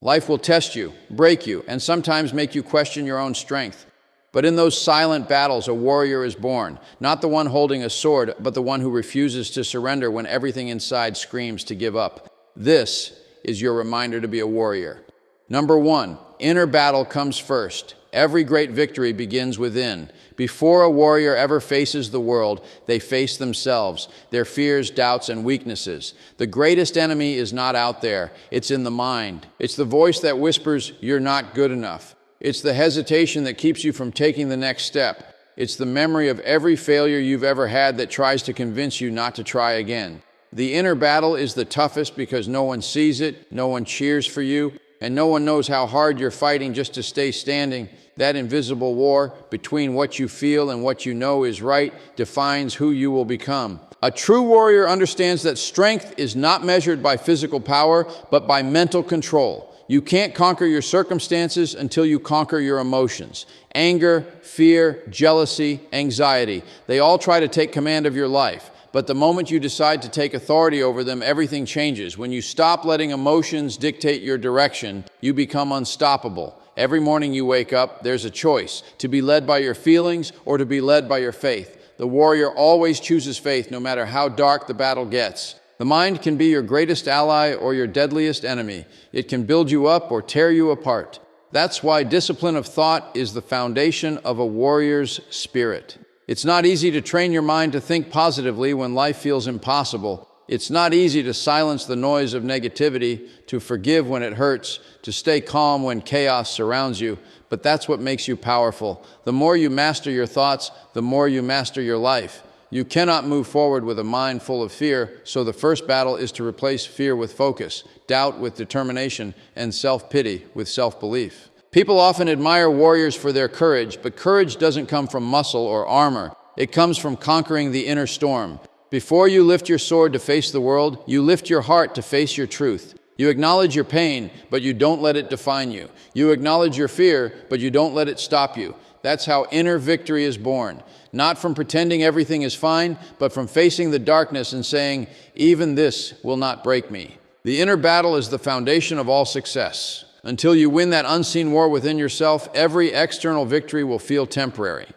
Life will test you, break you, and sometimes make you question your own strength. But in those silent battles, a warrior is born, not the one holding a sword, but the one who refuses to surrender when everything inside screams to give up. This is your reminder to be a warrior. Number 1, inner battle comes first. Every great victory begins within. Before a warrior ever faces the world, they face themselves, their fears, doubts, and weaknesses. The greatest enemy is not out there. It's in the mind. It's the voice that whispers, "You're not good enough." It's the hesitation that keeps you from taking the next step. It's the memory of every failure you've ever had that tries to convince you not to try again. The inner battle is the toughest because no one sees it, no one cheers for you, and no one knows how hard you're fighting just to stay standing. That invisible war between what you feel and what you know is right defines who you will become. A true warrior understands that strength is not measured by physical power, but by mental control. You can't conquer your circumstances until you conquer your emotions. Anger, fear, jealousy, anxiety, they all try to take command of your life. But the moment you decide to take authority over them, everything changes. When you stop letting emotions dictate your direction, you become unstoppable. Every morning you wake up, there's a choice, to be led by your feelings or to be led by your faith. The warrior always chooses faith, no matter how dark the battle gets. The mind can be your greatest ally or your deadliest enemy. It can build you up or tear you apart. That's why discipline of thought is the foundation of a warrior's spirit. It's not easy to train your mind to think positively when life feels impossible. It's not easy to silence the noise of negativity, to forgive when it hurts, to stay calm when chaos surrounds you. But that's what makes you powerful. The more you master your thoughts, the more you master your life. You cannot move forward with a mind full of fear, so the first battle is to replace fear with focus, doubt with determination, and self-pity with self-belief. People often admire warriors for their courage, but courage doesn't come from muscle or armor. It comes from conquering the inner storm. Before you lift your sword to face the world, you lift your heart to face your truth. You acknowledge your pain, but you don't let it define you. You acknowledge your fear, but you don't let it stop you. That's how inner victory is born. Not from pretending everything is fine, but from facing the darkness and saying, "Even this will not break me." The inner battle is the foundation of all success. Until you win that unseen war within yourself, every external victory will feel temporary.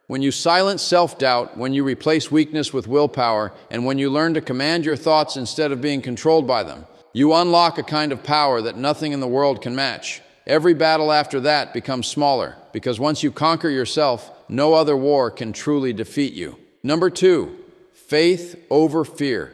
When you silence self-doubt, when you replace weakness with willpower, and when you learn to command your thoughts instead of being controlled by them, you unlock a kind of power that nothing in the world can match. Every battle after that becomes smaller, because once you conquer yourself, no other war can truly defeat you. Number 2, faith over fear.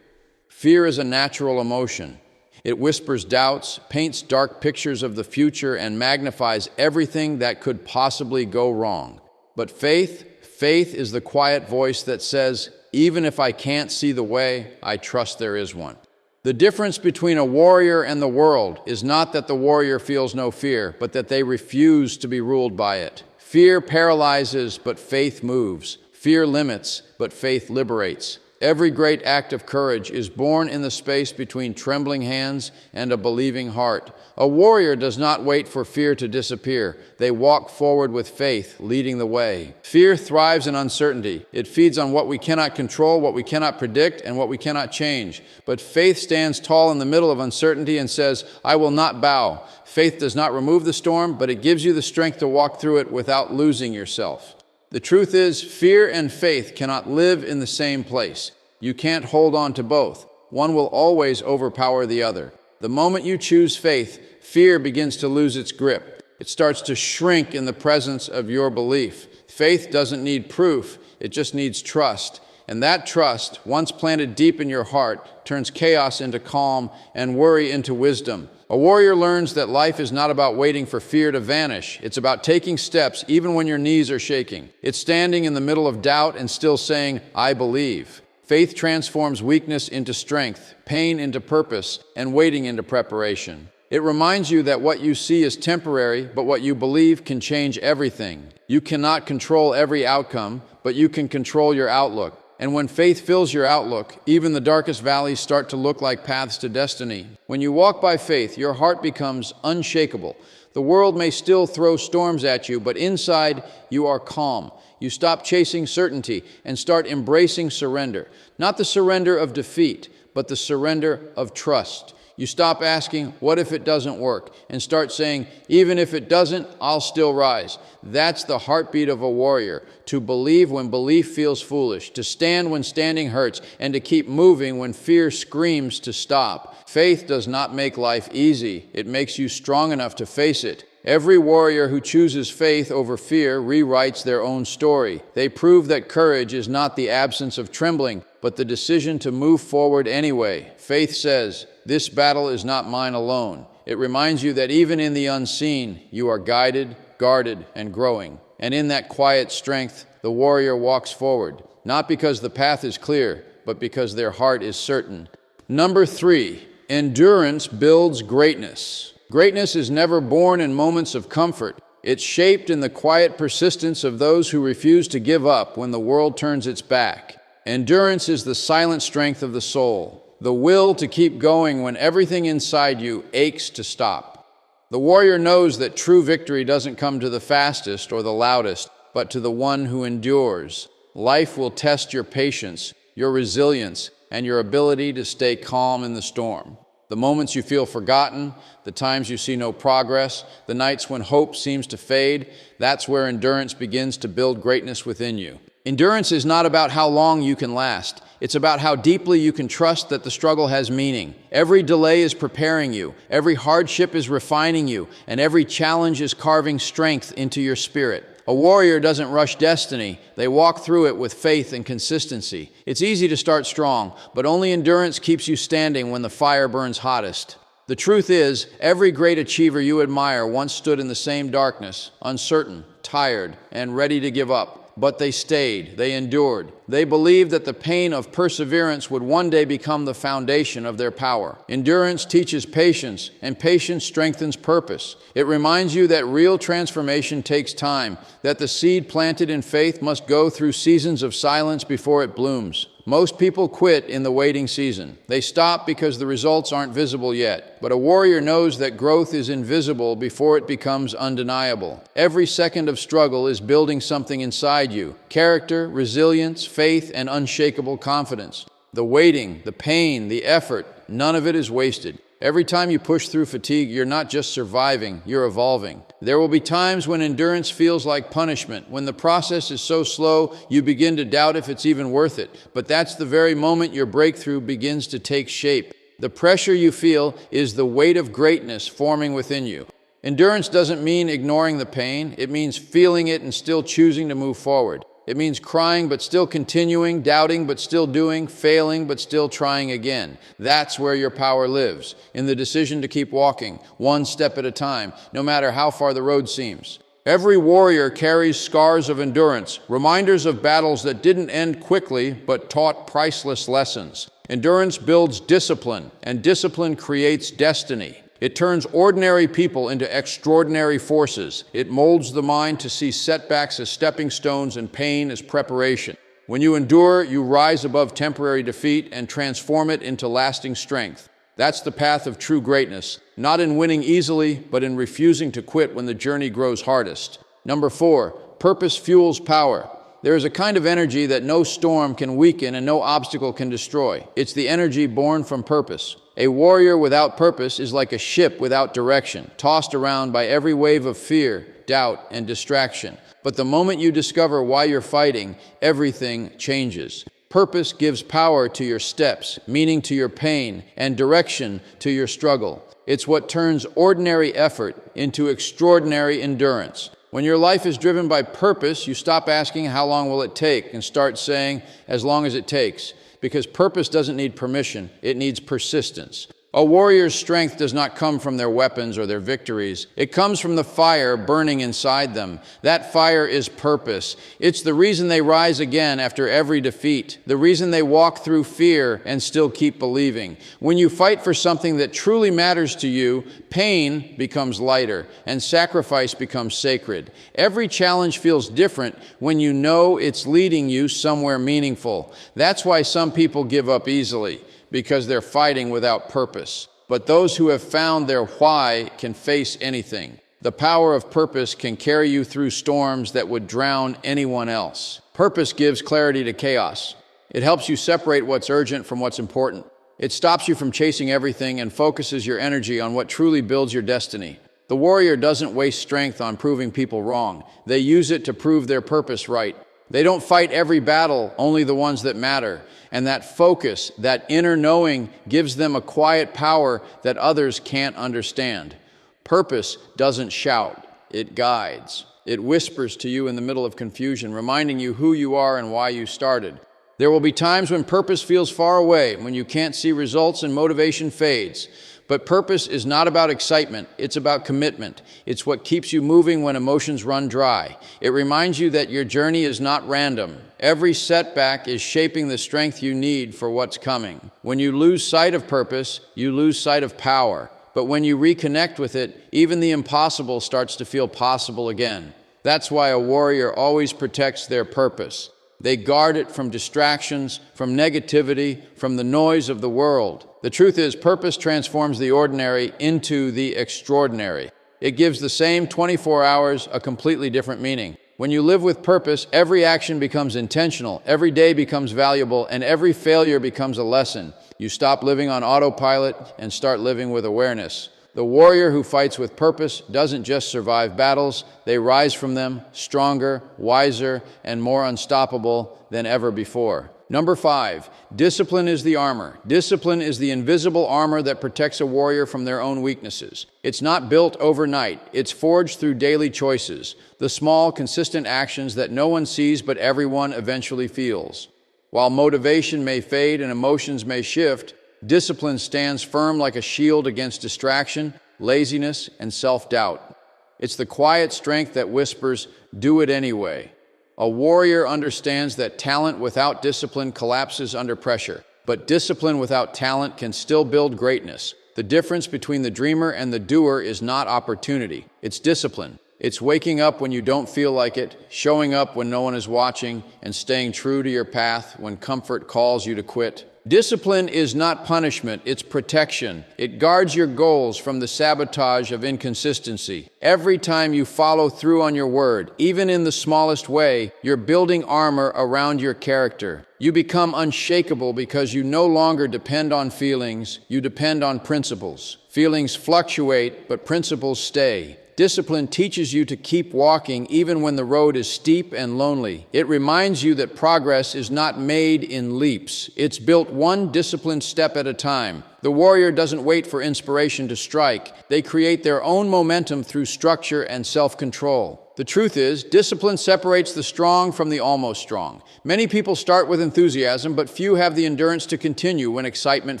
Fear is a natural emotion. It whispers doubts, paints dark pictures of the future, and magnifies everything that could possibly go wrong. But faith is the quiet voice that says, "Even if I can't see the way, I trust there is one." The difference between a warrior and the world is not that the warrior feels no fear, but that they refuse to be ruled by it. Fear paralyzes, but faith moves. Fear limits, but faith liberates. Every great act of courage is born in the space between trembling hands and a believing heart. A warrior does not wait for fear to disappear. They walk forward with faith, leading the way. Fear thrives in uncertainty. It feeds on what we cannot control, what we cannot predict, and what we cannot change. But faith stands tall in the middle of uncertainty and says, "I will not bow." Faith does not remove the storm, but it gives you the strength to walk through it without losing yourself. The truth is, fear and faith cannot live in the same place. You can't hold on to both. One will always overpower the other. The moment you choose faith, fear begins to lose its grip. It starts to shrink in the presence of your belief. Faith doesn't need proof, it just needs trust. And that trust, once planted deep in your heart, turns chaos into calm and worry into wisdom. A warrior learns that life is not about waiting for fear to vanish. It's about taking steps even when your knees are shaking. It's standing in the middle of doubt and still saying, "I believe." Faith transforms weakness into strength, pain into purpose, and waiting into preparation. It reminds you that what you see is temporary, but what you believe can change everything. You cannot control every outcome, but you can control your outlook. And when faith fills your outlook, even the darkest valleys start to look like paths to destiny. When you walk by faith, your heart becomes unshakable. The world may still throw storms at you, but inside you are calm. You stop chasing certainty and start embracing surrender. Not the surrender of defeat, but the surrender of trust. You stop asking, what if it doesn't work? And start saying, even if it doesn't, I'll still rise. That's the heartbeat of a warrior. To believe when belief feels foolish, to stand when standing hurts, and to keep moving when fear screams to stop. Faith does not make life easy. It makes you strong enough to face it. Every warrior who chooses faith over fear rewrites their own story. They prove that courage is not the absence of trembling, but the decision to move forward anyway. Faith says, "This battle is not mine alone." It reminds you that even in the unseen, you are guided, guarded, and growing. And in that quiet strength, the warrior walks forward, not because the path is clear, but because their heart is certain. Number 3, endurance builds greatness. Greatness is never born in moments of comfort. It's shaped in the quiet persistence of those who refuse to give up when the world turns its back. Endurance is the silent strength of the soul, the will to keep going when everything inside you aches to stop. The warrior knows that true victory doesn't come to the fastest or the loudest, but to the one who endures. Life will test your patience, your resilience, and your ability to stay calm in the storm. The moments you feel forgotten, the times you see no progress, the nights when hope seems to fade, that's where endurance begins to build greatness within you. Endurance is not about how long you can last. It's about how deeply you can trust that the struggle has meaning. Every delay is preparing you, every hardship is refining you, and every challenge is carving strength into your spirit. A warrior doesn't rush destiny. They walk through it with faith and consistency. It's easy to start strong, but only endurance keeps you standing when the fire burns hottest. The truth is, every great achiever you admire once stood in the same darkness, uncertain, tired, and ready to give up. But they stayed, they endured. They believed that the pain of perseverance would one day become the foundation of their power. Endurance teaches patience, and patience strengthens purpose. It reminds you that real transformation takes time, that the seed planted in faith must go through seasons of silence before it blooms. Most people quit in the waiting season. They stop because the results aren't visible yet. But a warrior knows that growth is invisible before it becomes undeniable. Every second of struggle is building something inside you: character, resilience, faith, and unshakable confidence. The waiting, the pain, the effort, none of it is wasted. Every time you push through fatigue, you're not just surviving, you're evolving. There will be times when endurance feels like punishment, when the process is so slow you begin to doubt if it's even worth it. But that's the very moment your breakthrough begins to take shape. The pressure you feel is the weight of greatness forming within you. Endurance doesn't mean ignoring the pain. It means feeling it and still choosing to move forward. It means crying but still continuing, doubting but still doing, failing but still trying again. That's where your power lives, in the decision to keep walking, one step at a time, no matter how far the road seems. Every warrior carries scars of endurance, reminders of battles that didn't end quickly but taught priceless lessons. Endurance builds discipline, and discipline creates destiny. It turns ordinary people into extraordinary forces. It molds the mind to see setbacks as stepping stones and pain as preparation. When you endure, you rise above temporary defeat and transform it into lasting strength. That's the path of true greatness, not in winning easily, but in refusing to quit when the journey grows hardest. Number 4, purpose fuels power. There is a kind of energy that no storm can weaken and no obstacle can destroy. It's the energy born from purpose. A warrior without purpose is like a ship without direction, tossed around by every wave of fear, doubt, and distraction. But the moment you discover why you're fighting, everything changes. Purpose gives power to your steps, meaning to your pain, and direction to your struggle. It's what turns ordinary effort into extraordinary endurance. When your life is driven by purpose, you stop asking how long will it take and start saying as long as it takes. Because purpose doesn't need permission, it needs persistence. A warrior's strength does not come from their weapons or their victories. It comes from the fire burning inside them. That fire is purpose. It's the reason they rise again after every defeat, the reason they walk through fear and still keep believing. When you fight for something that truly matters to you, pain becomes lighter and sacrifice becomes sacred. Every challenge feels different when you know it's leading you somewhere meaningful. That's why some people give up easily, because they're fighting without purpose. But those who have found their why can face anything. The power of purpose can carry you through storms that would drown anyone else. Purpose gives clarity to chaos. It helps you separate what's urgent from what's important. It stops you from chasing everything and focuses your energy on what truly builds your destiny. The warrior doesn't waste strength on proving people wrong. They use it to prove their purpose right. They don't fight every battle, only the ones that matter. And that focus, that inner knowing, gives them a quiet power that others can't understand. Purpose doesn't shout, it guides. It whispers to you in the middle of confusion, reminding you who you are and why you started. There will be times when purpose feels far away, when you can't see results and motivation fades. But purpose is not about excitement, it's about commitment. It's what keeps you moving when emotions run dry. It reminds you that your journey is not random. Every setback is shaping the strength you need for what's coming. When you lose sight of purpose, you lose sight of power. But when you reconnect with it, even the impossible starts to feel possible again. That's why a warrior always protects their purpose. They guard it from distractions, from negativity, from the noise of the world. The truth is, purpose transforms the ordinary into the extraordinary. It gives the same 24 hours a completely different meaning. When you live with purpose, every action becomes intentional, every day becomes valuable, and every failure becomes a lesson. You stop living on autopilot and start living with awareness. The warrior who fights with purpose doesn't just survive battles, they rise from them stronger, wiser, and more unstoppable than ever before. Number 5, discipline is the armor. Discipline is the invisible armor that protects a warrior from their own weaknesses. It's not built overnight, it's forged through daily choices, the small, consistent actions that no one sees but everyone eventually feels. While motivation may fade and emotions may shift, discipline stands firm like a shield against distraction, laziness, and self-doubt. It's the quiet strength that whispers, "Do it anyway." A warrior understands that talent without discipline collapses under pressure, but discipline without talent can still build greatness. The difference between the dreamer and the doer is not opportunity, it's discipline. It's waking up when you don't feel like it, showing up when no one is watching, and staying true to your path when comfort calls you to quit. Discipline is not punishment, it's protection. It guards your goals from the sabotage of inconsistency. Every time you follow through on your word, even in the smallest way, you're building armor around your character. You become unshakable because you no longer depend on feelings, you depend on principles. Feelings fluctuate, but principles stay. Discipline teaches you to keep walking even when the road is steep and lonely. It reminds you that progress is not made in leaps. It's built one disciplined step at a time. The warrior doesn't wait for inspiration to strike. They create their own momentum through structure and self-control. The truth is, discipline separates the strong from the almost strong. Many people start with enthusiasm, but few have the endurance to continue when excitement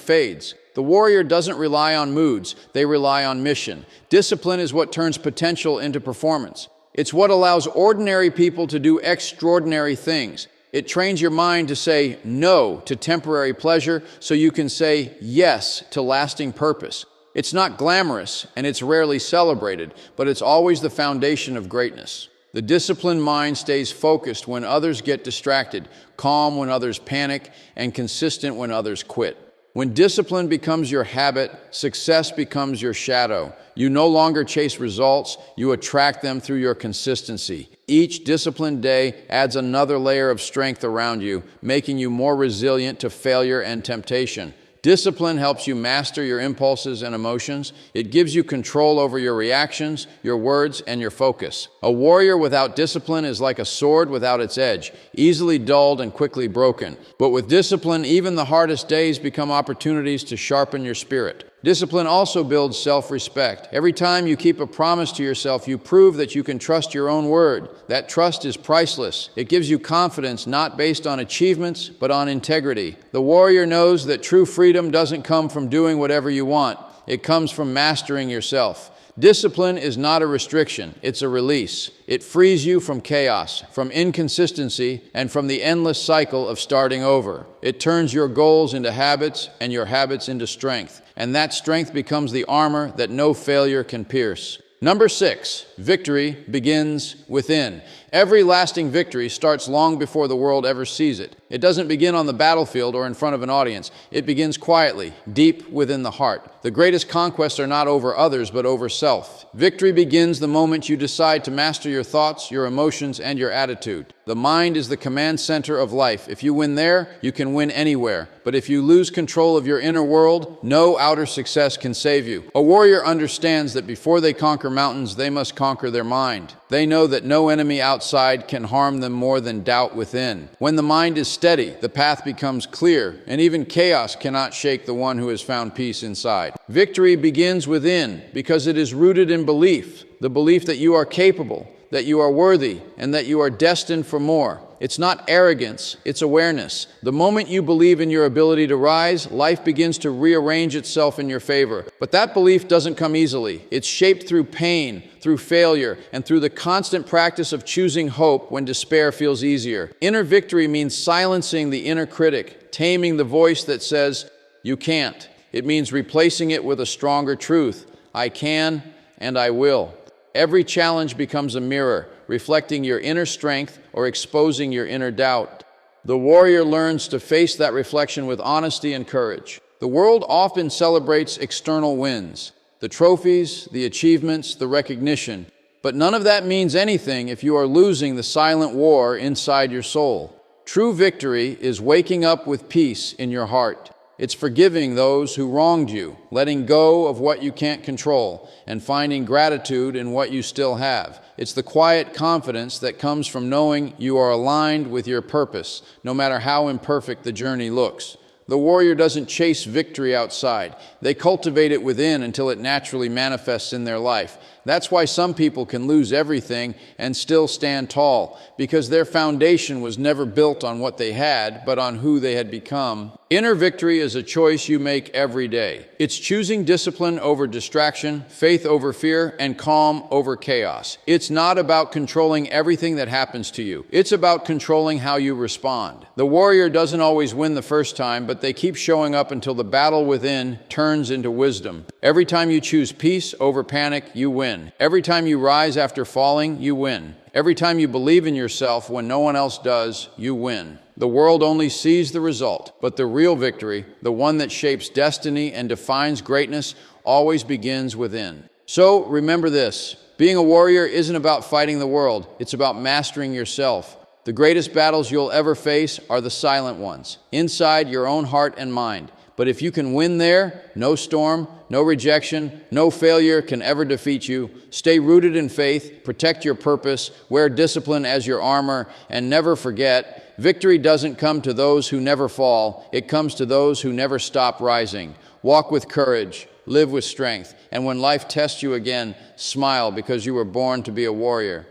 fades. The warrior doesn't rely on moods, they rely on mission. Discipline is what turns potential into performance. It's what allows ordinary people to do extraordinary things. It trains your mind to say no to temporary pleasure so you can say yes to lasting purpose. It's not glamorous and it's rarely celebrated, but it's always the foundation of greatness. The disciplined mind stays focused when others get distracted, calm when others panic, and consistent when others quit. When discipline becomes your habit, success becomes your shadow. You no longer chase results, you attract them through your consistency. Each disciplined day adds another layer of strength around you, making you more resilient to failure and temptation. Discipline helps you master your impulses and emotions. It gives you control over your reactions, your words, and your focus. A warrior without discipline is like a sword without its edge, easily dulled and quickly broken. But with discipline, even the hardest days become opportunities to sharpen your spirit. Discipline also builds self-respect. Every time you keep a promise to yourself, you prove that you can trust your own word. That trust is priceless. It gives you confidence not based on achievements, but on integrity. The warrior knows that true freedom doesn't come from doing whatever you want. It comes from mastering yourself. Discipline is not a restriction, it's a release. It frees you from chaos, from inconsistency, and from the endless cycle of starting over. It turns your goals into habits and your habits into strength. And that strength becomes the armor that no failure can pierce. Number 6, victory begins within. Every lasting victory starts long before the world ever sees it. It doesn't begin on the battlefield or in front of an audience. It begins quietly, deep within the heart. The greatest conquests are not over others, but over self. Victory begins the moment you decide to master your thoughts, your emotions, and your attitude. The mind is the command center of life. If you win there, you can win anywhere. But if you lose control of your inner world, no outer success can save you. A warrior understands that before they conquer mountains, they must conquer their mind. They know that no enemy outside can harm them more than doubt within. When the mind is steady, the path becomes clear, and even chaos cannot shake the one who has found peace inside. Victory begins within because it is rooted in belief, the belief that you are capable, that you are worthy, and that you are destined for more. It's not arrogance, it's awareness. The moment you believe in your ability to rise, life begins to rearrange itself in your favor. But that belief doesn't come easily. It's shaped through pain, through failure, and through the constant practice of choosing hope when despair feels easier. Inner victory means silencing the inner critic, taming the voice that says, "You can't." It means replacing it with a stronger truth. I can and I will. Every challenge becomes a mirror, reflecting your inner strength or exposing your inner doubt. The warrior learns to face that reflection with honesty and courage. The world often celebrates external wins, the trophies, the achievements, the recognition. But none of that means anything if you are losing the silent war inside your soul. True victory is waking up with peace in your heart. It's forgiving those who wronged you, letting go of what you can't control, and finding gratitude in what you still have. It's the quiet confidence that comes from knowing you are aligned with your purpose, no matter how imperfect the journey looks. The warrior doesn't chase victory outside. They cultivate it within until it naturally manifests in their life. That's why some people can lose everything and still stand tall, because their foundation was never built on what they had, but on who they had become. Inner victory is a choice you make every day. It's choosing discipline over distraction, faith over fear, and calm over chaos. It's not about controlling everything that happens to you. It's about controlling how you respond. The warrior doesn't always win the first time, but they keep showing up until the battle within turns into wisdom. Every time you choose peace over panic, you win. Every time you rise after falling, you win. Every time you believe in yourself when no one else does, you win. The world only sees the result, but the real victory, the one that shapes destiny and defines greatness, always begins within. So remember this: being a warrior isn't about fighting the world, it's about mastering yourself. The greatest battles you'll ever face are the silent ones, inside your own heart and mind. But if you can win there, no storm, no rejection, no failure can ever defeat you. Stay rooted in faith, protect your purpose, wear discipline as your armor, and never forget, victory doesn't come to those who never fall, it comes to those who never stop rising. Walk with courage, live with strength, and when life tests you again, smile because you were born to be a warrior.